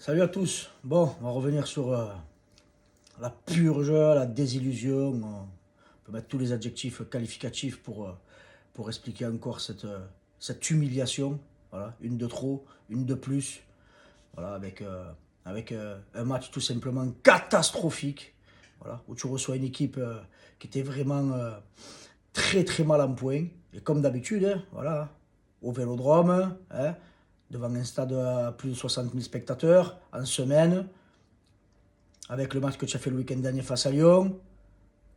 Salut à tous. Bon, on va revenir sur la purge, la désillusion. On peut mettre tous les adjectifs qualificatifs pour expliquer encore cette humiliation. Voilà, une de trop, une de plus. Voilà, avec un match tout simplement catastrophique. Voilà, où tu reçois une équipe qui était vraiment très très mal en point. Et comme d'habitude, hein, voilà, au Vélodrome, hein, devant un stade à plus de 60 000 spectateurs, en semaine, avec le match que tu as fait le week-end dernier face à Lyon,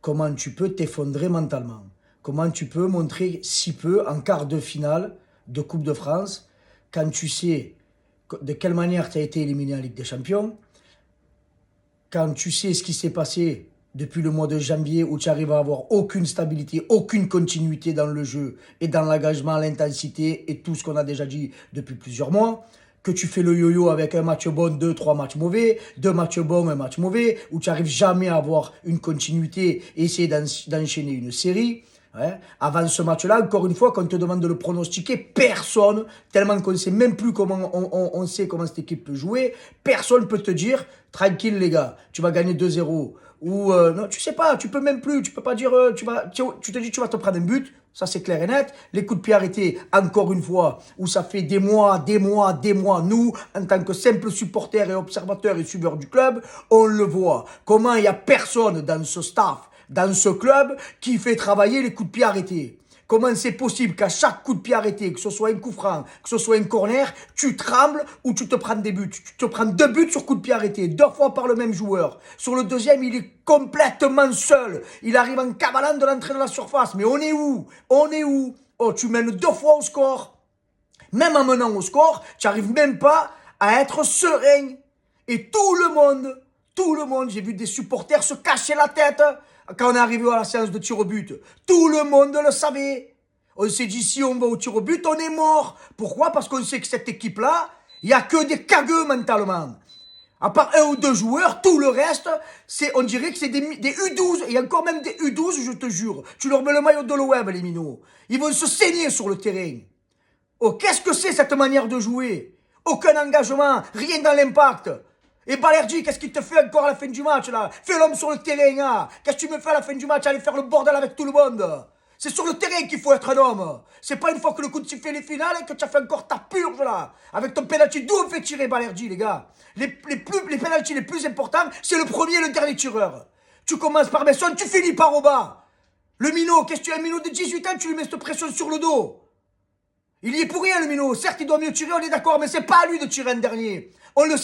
comment tu peux t'effondrer mentalement? Comment tu peux montrer si peu en quart de finale de Coupe de France, quand tu sais de quelle manière tu as été éliminé en Ligue des Champions, quand tu sais ce qui s'est passé depuis le mois de janvier où tu arrives à avoir aucune stabilité, aucune continuité dans le jeu et dans l'engagement, l'intensité et tout ce qu'on a déjà dit depuis plusieurs mois, que tu fais le yo-yo avec un match bon, deux, trois matchs mauvais, deux matchs bons, un match mauvais, où tu n'arrives jamais à avoir une continuité et essayer d'enchaîner une série. Ouais. Avant ce match-là, encore une fois, quand on te demande de le pronostiquer, personne, tellement qu'on ne sait même plus comment on sait comment cette équipe peut jouer, personne ne peut te dire, tranquille les gars, tu vas gagner 2-0. Ou non, tu sais pas, tu peux même plus, tu peux pas dire, tu te dis tu vas te prendre un but, ça c'est clair et net. Les coups de pied arrêtés, encore une fois, où ça fait des mois, nous, en tant que simples supporters et observateurs et suiveurs du club, on le voit. Comment il y a personne dans ce staff, dans ce club, qui fait travailler les coups de pied arrêtés. Comment c'est possible qu'à chaque coup de pied arrêté, que ce soit un coup franc, que ce soit un corner, tu trembles ou tu te prends des buts. Tu te prends 2 buts sur coup de pied arrêté, 2 fois par le même joueur. Sur le deuxième, il est complètement seul. Il arrive en cavalant de l'entrée de la surface. Mais on est où? On est où? Oh, tu mènes 2 fois au score. Même en menant au score, tu n'arrives même pas à être serein. Et tout le monde, j'ai vu des supporters se cacher la tête quand on est arrivé à la séance de tir au but. Tout le monde le savait. On s'est dit, si on va au tir au but, on est mort. Pourquoi? Parce qu'on sait que cette équipe-là, il n'y a que des cagueux mentalement. À part un ou deux joueurs, tout le reste, on dirait que c'est des U12, et encore même des U12, je te jure. Tu leur mets le maillot de l'OM, les minots. Ils vont se saigner sur le terrain. Oh, qu'est-ce que c'est cette manière de jouer? Aucun engagement, rien dans l'impact. Et Balerdi, qu'est-ce qu'il te fait encore à la fin du match là? Fais l'homme sur le terrain, hein. Qu'est-ce que tu me fais à la fin du match? Aller faire le bordel avec tout le monde. C'est sur le terrain qu'il faut être un homme. C'est pas une fois que le coup de sifflet est final et que tu as fait encore ta purge là. Avec ton penalty, d'où on fait tirer Balerdi, les gars? Les penalty les plus importants, c'est le premier et le dernier tireur. Tu commences par Besson, tu finis par Oba. Le minot, qu'est-ce que tu as un minot de 18 ans, tu lui mets cette pression sur le dos. Il y est pour rien, le minot. Certes, il doit mieux tirer, on est d'accord, mais c'est pas à lui de tirer un dernier. On le